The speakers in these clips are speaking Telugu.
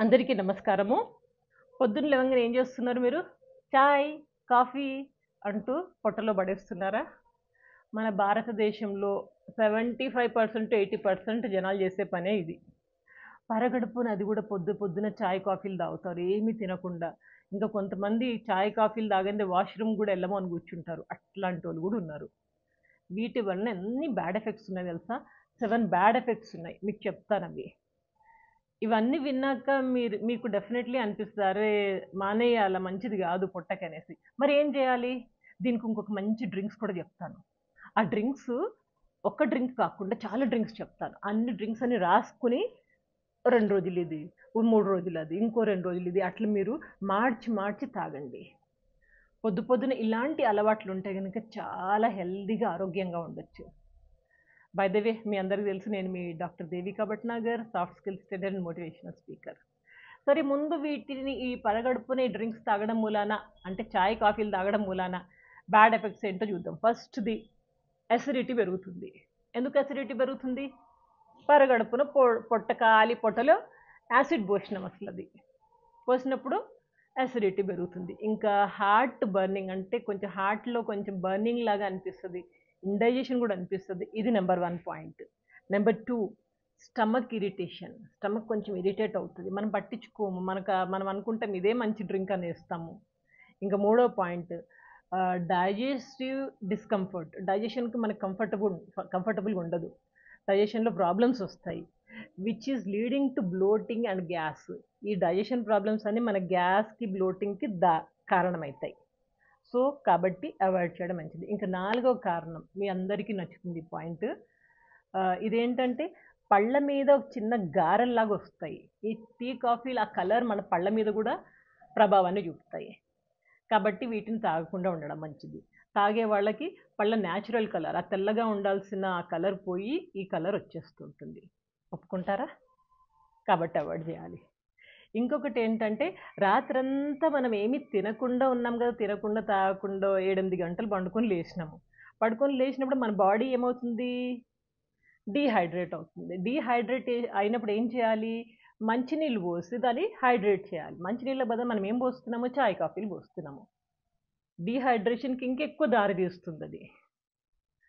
అందరికీ నమస్కారము. పొద్దున్న లేవంగానే ఏం చేస్తున్నారు మీరు? చాయ్, కాఫీ అంటూ పొట్టలో పడేస్తున్నారా? మన భారతదేశంలో 75% 80% జనాలు చేసే పనే ఇది. పరగడుపున అది కూడా పొద్దున చాయ్, కాఫీలు తాగుతారు ఏమీ తినకుండా. ఇంకా కొంతమంది చాయ్, కాఫీలు తాగందే వాష్‌రూమ్ కూడా ఎళ్ళము అని కూర్చుంటారు. అట్లాంటోళ్ళు కూడా ఉన్నారు. వీటి వలన ఎన్ని బ్యాడ్ ఎఫెక్ట్స్ ఉన్నాయో తెలుసా? 7 బ్యాడ్ ఎఫెక్ట్స్ ఉన్నాయి. మీకు చెప్తానవి. ఇవన్నీ విన్నాక మీకు డెఫినెట్‌లీ అనిపిస్తది. అరే! మానేయాల మంచిది గాదు పొట్టకనేసి. మరి ఏం జేయాలి? దీనికి ఇంకొక మంచి డ్రింక్స్ కూడా జెప్తాను. ఆ డ్రింక్స్ ఒక్క డ్రింక్ కాకుండా చాలా డ్రింక్స్ చెప్తాను. అన్ని డ్రింక్స్ అన్ని రాసుకొని 2 రోజులు ఇది, 3 రోజులు అది, ఇంకో 2 రోజులు ఇది అట్లా మీరు మార్చి తాగండి. పొద్దున ఇలాంటి అలవాట్లుంటే గనక చాలా హెల్తీగా, ఆరోగ్యంగా ఉండొచ్చు. బై ద వే మీ అందరికి తెలుసు నేను మీ doctor Devika Bhatnagar, soft skills trainer and motivational speaker. సరే ముందు వీటిని ఈ పరగడుపున ఈ డ్రింక్స్ తాగడం మూలాన అంటే చాయ్, కాఫీలు తాగడం మూలాన బ్యాడ్ ఎఫెక్ట్స్ ఏంటో చూద్దాం. ఫస్ట్‌ది అసిడిటీ పెరుగుతుంది. ఎందుకు అసిడిటీ పెరుగుతుంది? పరగడుపున పొట్ట ఖాళీ పొట్టలో యాసిడ్ పోసినాం అసలది. పోసినప్పుడు అసిడిటీ పెరుగుతుంది. ఇంకా హార్ట్ బర్నింగ్ అంటే కొంచెం హార్ట్‌లో కొంచెం బర్నింగ్ లాగా అనిపిస్తది. ఇండైజెషన్ కూడా అనిపిస్తది. ఇది number 1 point. Number 2 stomach irritation. Stomach కొంచెం ఇరిటేట్ అవుతది. మనం పట్టించుకోము. మనం అనుకుంటాం ఇదే మంచి డ్రింక్ అనేస్తాము. ఇంకా మూడో పాయింట్ డైజెస్టివ్ డిస్కంఫర్ట్. డైజెషన్‌కి మనకు కంఫర్టబుల్‌గా ఉండదు. డైజెషన్‌లో ప్రాబ్లమ్స్ వస్తాయి. Which is leading to bloating and gas. ఈ డైజెషన్ ప్రాబ్లమ్స్ అన్నీ మన గ్యాస్‌కి, బ్లోటింగ్‌కి కారణమైతాయి. సో, కాబట్టి అవాయిడ్ చేయడం మంచిది. ఇంకా నాలుగో కారణం మీ అందరికీ నచ్చుతుంది ఈ పాయింట్. ఇదేంటంటే పళ్ళ మీద ఒక చిన్న గారెల్లాగా వస్తాయి. ఈ టీ, కాఫీలు ఆ కలర్ మన పళ్ళ మీద కూడా ప్రభావాన్ని చూపుతాయి. కాబట్టి వీటిని తాగకుండా ఉండడం మంచిది. తాగే వాళ్ళకి పళ్ళ న్యాచురల్ కలర్, ఆ తెల్లగా ఉండాల్సిన ఆ కలర్ పోయి ఈ కలర్ వచ్చేస్తుంటుంది. ఒప్పుకుంటారా? కాబట్టి అవాయిడ్ చేయాలి. ఇంకొకటి ఏంటంటే రాత్రంతా మనం ఏమీ తినకుండా ఉన్నాం కదా! తినకుండా, తాగకుండా 7, 8 గంటలు పండుకొని లేసినాము. పడుకొని లేచినప్పుడు మన బాడీ ఏమవుతుంది? డీహైడ్రేట్ అవుతుంది. డీహైడ్రేట్ అయినప్పుడు ఏం చేయాలి? మంచినీళ్ళు పోసి దాన్ని హైడ్రేట్ చేయాలి. మంచినీళ్ళ బదులు మనం ఏం పోస్తున్నాము? చాయ్, కాఫీలు పోస్తున్నాము. డీహైడ్రేషన్‌కి ఇంకెక్కువ దారి తీస్తుందది.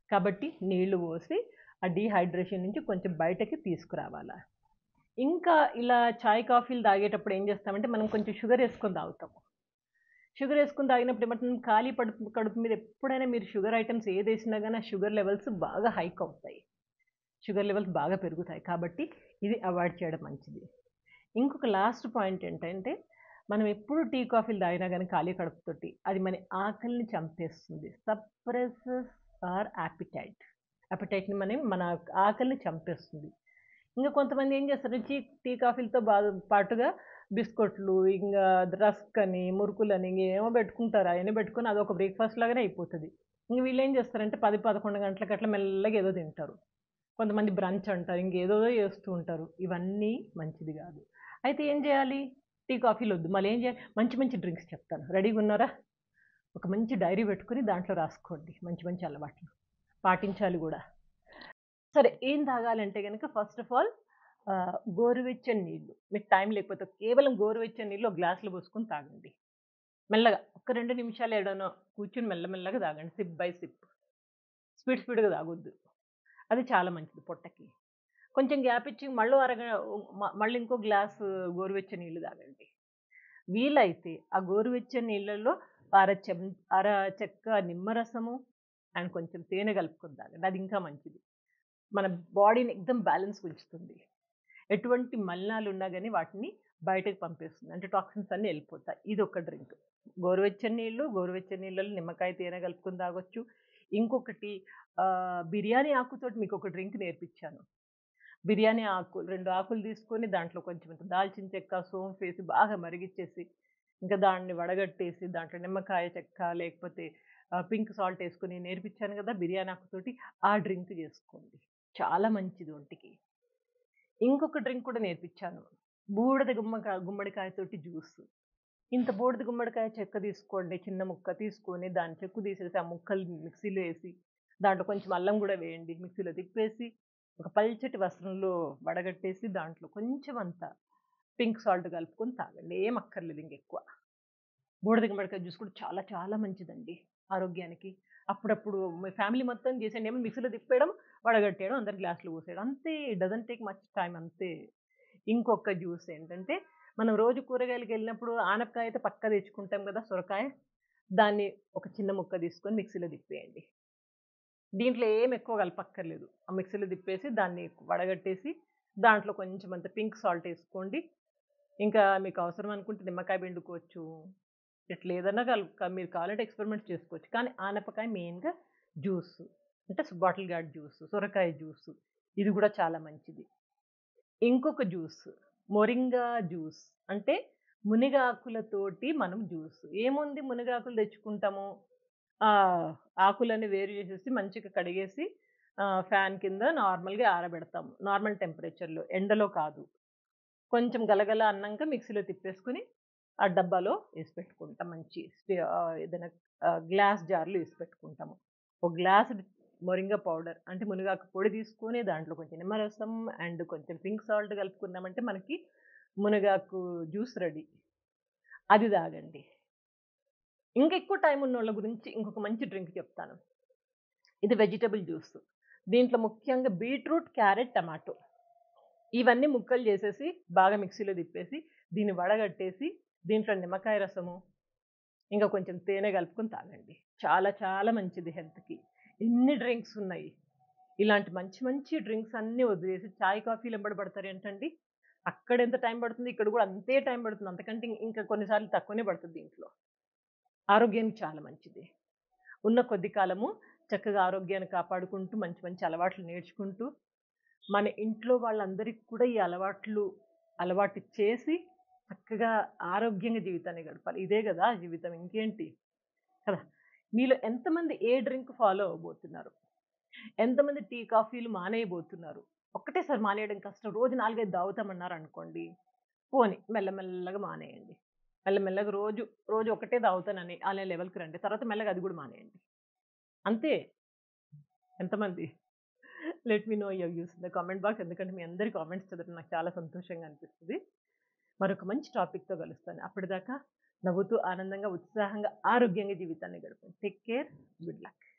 కాబట్టి నీళ్లు పోసి ఆ డీహైడ్రేషన్ నుంచి కొంచెం బయటకి తీసుకురావాల. ఇంకా ఇలా చాయ్, కాఫీలు తాగేటప్పుడు ఏం చేస్తామంటే మనం కొంచెం షుగర్ ఏసుకొని తాగుతాము. షుగర్ ఏసుకొని తాగినప్పుడు ఏమంటుంది ఖాళీ కడుపు మీద ఎప్పుడైనా మీరు షుగర్ ఐటెమ్స్ ఏదేసినా గాని ఆ షుగర్ లెవెల్స్ బాగా హైక్ అవుతాయి. షుగర్ లెవెల్స్ బాగా పెరుగుతాయి. కాబట్టి ఇది అవాయిడ్ చేయడం మంచిది. ఇంకొక లాస్ట్ పాయింట్ ఏంటంటే మనం ఎప్పుడు టీ, కాఫీలు తాగినా గాని ఖాళీ కడుపుతోటి అది మన ఆకలిని చంపేస్తుంది. Suppresses are appetite. యాపిటైట్‌ని మన ఆకలిని చంపేస్తుంది. ఇంక కొంతమంది ఏం చేస్తారు టీ, కాఫీలతో పాటుగా బిస్కొట్లు, ఇంగా రస్క్ అని, మురుకులని ఇంగేమో పెట్టుకుంటారు. అయన్నీ పెట్టుకొని అదొక బ్రేక్‌ఫాస్ట్ లాగానే అయిపోతది. ఇంక వీళ్ళేం చేస్తారంటే 10, 11 గంటలకి అట్లా మెల్లగా ఏదో తింటారు. కొంతమంది బ్రంచ్ అంటారు. ఇంకేదేదో చేస్తూ ఉంటారు. ఇవన్నీ మంచిది గాదు. అయితే ఏం చేయాలి? టీ, కాఫీలొద్దు. మళ్ళేం చేయాలి? మంచి మంచి డ్రింక్స్ చెప్తాను. రెడీగున్నారా? ఒక మంచి డైరీ పెట్టుకొని దాంట్లో రాసుకోండి. మంచి మంచి అలవాట్లు. పాటించాలి గూడా. సరే ఏం తాగాలంటే గనక ఫస్ట్ ఆఫ్ ఆల్ గోరువెచ్చని నీళ్ళు. మీకు టైం లేకపోతే కేవలం గోరువెచ్చని నీళ్ళు ఒక గ్లాస్‌లో పోసుకొని తాగండి. మెల్లగా ఒక 2 నిమిషాలు ఏడనో కూర్చొని మెల్లగా తాగండి. SIP by SIP. స్పీడ్‌గా తాగొద్దు. అది చాలా మంచిది పొట్టకి. కొంచెం గ్యాప్ ఇచ్చి మళ్ళీ ఇంకో గ్లాసు గోరువెచ్చని నీళ్ళు తాగండి. వీలైతే ఆ గోరువెచ్చని నీళ్ళల్లో అర చెం అర చెక్క నిమ్మరసము అండ్ కొంచెం తేనె కలుపుకొని తాగండి. అది ఇంకా మంచిది. మన బాడీని ఎక్దమ్ బ్యాలెన్స్ ఉంచుతుంది. ఎటువంటి మలినాలున్నా గాని వాటిని బయటకి పంపేస్తుంది. అంటే టాక్సిన్స్ అన్నీ ఎళ్ళిపోతాయి. ఇదొక డ్రింక్. గోరువెచ్చని నీళ్ళలో నిమ్మకాయ, తేనె కలుపుకొని తాగొచ్చు. ఇంకొకటి బిర్యానీ ఆకుతోటి మీకొక డ్రింక్ నేర్పించాను. బిర్యానీ ఆకు 2 ఆకులు తీసుకొని దాంట్లో కొంచెం దాల్చిన చెక్క, సోంఫేసి బాగా మరిగిచ్చేసి, ఇంకా దాన్ని వడగట్టేసి దాంట్లో నిమ్మకాయ చెక్క లేకపోతే పింక్ సాల్ట్ ఏసుకొని నేర్పించాను గదా! బిర్యానీ ఆకుతోటి ఆ డ్రింక్ జేసుకోండి. చాలా మంచిది ఒంటికి. ఇంకొక డ్రింక్ కూడా నేర్పించాను. బూడిద గుమ్మడికాయతోటి జ్యూస్. ఇంత బూడిద గుమ్మడికాయ చెక్క తీసుకోండి. చిన్న ముక్క తీసుకొని దాని చెక్కు తీసేసి, ఆ ముక్కలు మిక్సీలో ఏసి, దాంట్లో కొంచెం అల్లం గూడా వేయండి. మిక్సీలో తిప్పేసి, ఒక పల్చటి వస్త్రంలో వడగట్టేసి, దాంట్లో కొంచెం అంత పింక్ సాల్ట్ కలుపుకొని తాగండి. ఏం అక్కర్లేదు ఇంకెక్కువ. బూడిద గుమ్మడికాయ జ్యూస్ కూడా చాలా చాలా మంచిదండి ఆరోగ్యానికి. అప్పుడప్పుడు మీ ఫ్యామిలీ మొత్తం చేసేయండి. ఏమో మిక్సీలో తిప్పేయడం, వడగట్టేయడం, అందరికి గ్లాస్‌లో పోసేయడం. అంతే. It doesn't take much time అంతే. ఇంకొక జ్యూస్ ఏంటంటే, మనం రోజు కూరగాయలకెళ్ళినప్పుడు ఆనపకాయ అయితే పక్కా తెచ్చుకుంటాం గదా! సొరకాయ. దాన్ని ఒక చిన్న ముక్క తీసుకొని మిక్సీలో తిప్పేయండి. దీంట్లో ఏమి ఎక్కువ కలపక్కర్లేదు. ఆ మిక్సీలో తిప్పేసి దాన్ని వడగట్టేసి, దాంట్లో కొంచెమంత పింక్ సాల్ట్ ఏసుకోండి. ఇంకా మీకు అవసరం అనుకుంటే నిమ్మకాయ పిండుకోవచ్చు. ఇట్లా ఏదన్నా మీరు కావాలంటే ఎక్స్‌పెరిమెంట్ చేసుకోవచ్చు. కానీ ఆనపకాయ మెయిన్‌గా జ్యూసు. అంటే బాటిల్ గార్డ్ జ్యూసు, సొరకాయ జ్యూసు. ఇది గూడా చాలా మంచిది. ఇంకొక జ్యూస్ మొరింగా జ్యూస్. అంటే మునిగాకులతోటి మనం జ్యూస్. ఏముంది మునగాకులు తెచ్చుకుంటాము. ఆకులన్నీ వేరు చేసేసి మంచిగా కడిగేసి ఫ్యాన్ కింద నార్మల్‌గా ఆరబెడతాము. నార్మల్ టెంపరేచర్‌లో ఎండలో కాదు. కొంచెం గలగల అన్నాక మిక్సీలో తిప్పేసుకొని ఆ డబ్బాలో ఏసి పెట్టుకుంటాం. మంచి ఏదైనా గ్లాస్ జార్‌లో ఏసి పెట్టుకుంటాము. ఒక గ్లాసుడు మొరింగా పౌడర్ అంటే మునగాకు పొడి తీసుకొని దాంట్లో కొంచెం నిమ్మరసం అండ్ కొంచెం పింక్ సాల్ట్ కలుపుకున్నామంటే మనకి మునగాకు జ్యూస్ రెడీ. అది తాగండి. ఇంకా ఎక్కువ టైం ఉన్నోళ్ళ గురించి ఇంకొక మంచి డ్రింక్ చెప్తాను. ఇది వెజిటబుల్ జ్యూస్. దీంట్లో ముఖ్యంగా బీట్రూట్, క్యారెట్, టమాటో ఇవన్నీ ముక్కలు చేసేసి బాగా మిక్సీలో తిప్పేసి దీన్ని వడగట్టేసి దీంట్లో నిమ్మకాయ రసము, ఇంకా కొంచెం తేనె కలుపుకొని తాగండి. చాలా చాలా మంచిది హెల్త్‌కి. ఎన్ని డ్రింక్స్ ఉన్నాయి. ఇలాంటి మంచి మంచి డ్రింక్స్ అన్నీ వదిలేసి చాయ్, కాఫీలు ఎంబడి పడతారేంటండి? అక్కడెంత టైం పడుతుంది, ఇక్కడ కూడా అంతే టైం పడుతుంది. అంతకంటే ఇంకా కొన్ని సార్లు తక్కువనే పడుతుంది దీంట్లో. ఆరోగ్యానికి చాలా మంచిది. ఉన్న కొద్ది కాలము చక్కగా ఆరోగ్యాన్ని కాపాడుకుంటూ మంచి మంచి అలవాట్లు నేర్చుకుంటూ, మన ఇంట్లో వాళ్ళందరికి కూడా ఈ అలవాటు చేసి చక్కగా ఆరోగ్యంగా జీవితాన్ని గడపాలి. ఇదే గదా జీవితం ఇంకేంటి? కదా! మీలో ఎంతమంది ఏ డ్రింక్ ఫాలో అవ్వబోతున్నారు? ఎంతమంది టీ, కాఫీలు మానేయబోతున్నారు? ఒక్కటేసారి మానేయడం కష్టం. రోజు 4, 5 తాగుతామన్నారనుకోండి, పోనీ మెల్లమెల్లగా మానేయండి. మెల్లమెల్లగా రోజు ఒకటే తాగుతానని అనే లెవెల్‌కి రండి. తర్వాత మెల్లగా అది గూడా మానేయండి. అంతే. ఎంతమంది? Let me know your views in the comment box. ఎందుకంటే మీ అందరి కామెంట్స్ చదవడం నాకు చాలా సంతోషంగా అనిపిస్తది. మరొక మంచి టాపిక్‌తో కలుస్తాను. అప్పటిదాకా నవ్వుతూ, ఆనందంగా, ఉత్సాహంగా, ఆరోగ్యంగా జీవితాన్ని గడపండి. Take care. Good luck.